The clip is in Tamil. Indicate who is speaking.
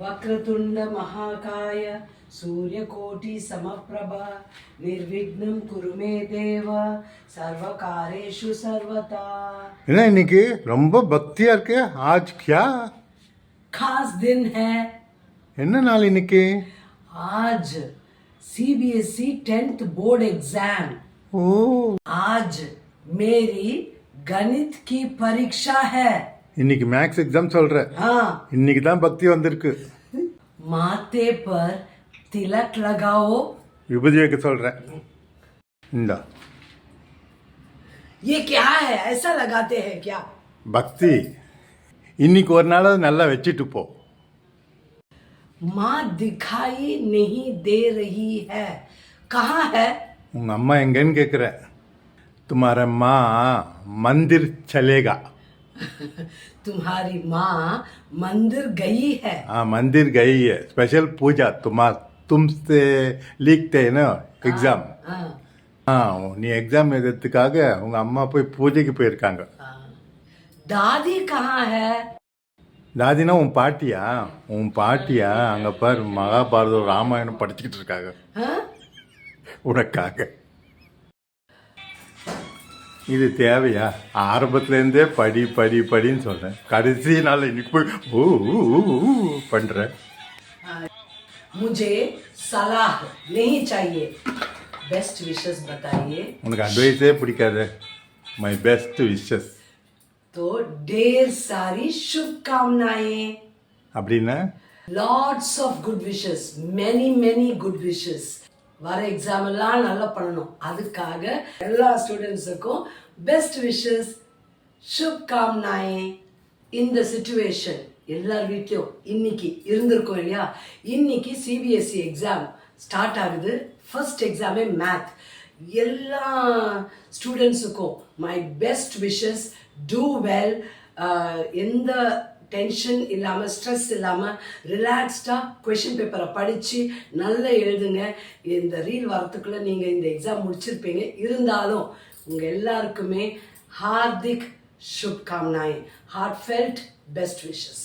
Speaker 1: वक्रतुंड महाकाय सूर्यकोटि समप्रभा निर्विघ्नं कुरु मे देव सर्वकारेषु सर्वदा।
Speaker 2: என்ன இன்னைக்கு ரொம்ப பக்தியா இருக்கு? आज क्या
Speaker 1: खास दिन है।
Speaker 2: என்ன நாள் இன்னைக்கு?
Speaker 1: आज CBSE 10th बोर्ड एग्जाम।
Speaker 2: ஓ,
Speaker 1: आज मेरी गणित की परीक्षा है।
Speaker 2: இன்னைக்கு மேக்ஸ் எக்ஸாம் சொல்ற?
Speaker 1: हाँ।
Speaker 2: இன்னைக்கு தான் பக்தி வந்திருக்கு.
Speaker 1: माथे पर तिलक लगाओ।
Speaker 2: விபூதி வைக்க சொல்ற? இந்தா
Speaker 1: ये क्या है? ऐसा लगाते हैं क्या?
Speaker 2: பக்தி. இன்னைக்கு ஒரு நாள் நல்லா வச்சிட்டு போ.
Speaker 1: माँ दिखाई नहीं दे रही है, कहाँ है?
Speaker 2: உங்க அம்மா எங்கன்னு கேக்குற? तुम्हारा माँ मंदिर चलेगा.
Speaker 1: तुम्हारी माँ मंदिर गई है।
Speaker 2: हाँ, मंदिर गई है। स्पेशल पूजा तुमसे लिखते हैं ना एग्जाम.
Speaker 1: हाँ,
Speaker 2: हाँ, நீ எக்ஸாம் எழுதுறதுக்காக உங்க அம்மா போய் பூஜைக்கு போயிருக்காங்க.
Speaker 1: हाँ। दादी कहाँ है?
Speaker 2: தாதினா உன் பாட்டியா? உன் பாட்டியா அங்க பாரு மகாபாரதம் ராமாயணம் படிச்சுக்கிட்டு இருக்காங்க
Speaker 1: हाँ?
Speaker 2: உனக்காக. இது தேவையா? ஆரம்பத்துல இருந்தே படி படி படின்னு சொல்றேன், கடைசி நாள் இன்னைக்கு போய் ஊ ஊ, ஊ, ஊ பண்ற.
Speaker 1: मुझे सलाह नहीं चाहिए, बेस्ट विशेस बताइए।
Speaker 2: உனக்கு அட்வைஸே பிடிக்காது. மை பெஸ்ட் விஷஸ்
Speaker 1: तो ढेर सारी शुभकामनाएं।
Speaker 2: அப்படின்னா
Speaker 1: lots of good wishes, many good wishes. வர எக்ஸாம் எல்லாம் நல்லா பண்ணணும், அதுக்காக எல்லா ஸ்டூடெண்ட்ஸுக்கும் பெஸ்ட் விஷஸ், शुभकामनाएं. இந்த சிச்சுவேஷன் எல்லார் வீட்லையும் இன்னைக்கு இருந்திருக்கும் இல்லையா? இன்னைக்கு சிபிஎஸ்சி எக்ஸாம் ஸ்டார்ட் ஆகுது. ஃபர்ஸ்ட் எக்ஸாமே மேத். எல்லா ஸ்டூடெண்ட்ஸுக்கும் my best wishes. Do well. எந்த டென்ஷன் இல்லாமல், ஸ்ட்ரெஸ் இல்லாமல், ரிலாக்ஸ்டாக கொஷின் பேப்பரை படித்து நல்லா எழுதுங்க. இந்த ரீல் வரத்துக்குள்ளே நீங்கள் இந்த எக்ஸாம் முடிச்சிருப்பீங்க. இருந்தாலும் உங்கள் எல்லாருக்குமே ஹார்திக் शुभकामनाएं, हार्टफेल्ट बेस्ट विशेस.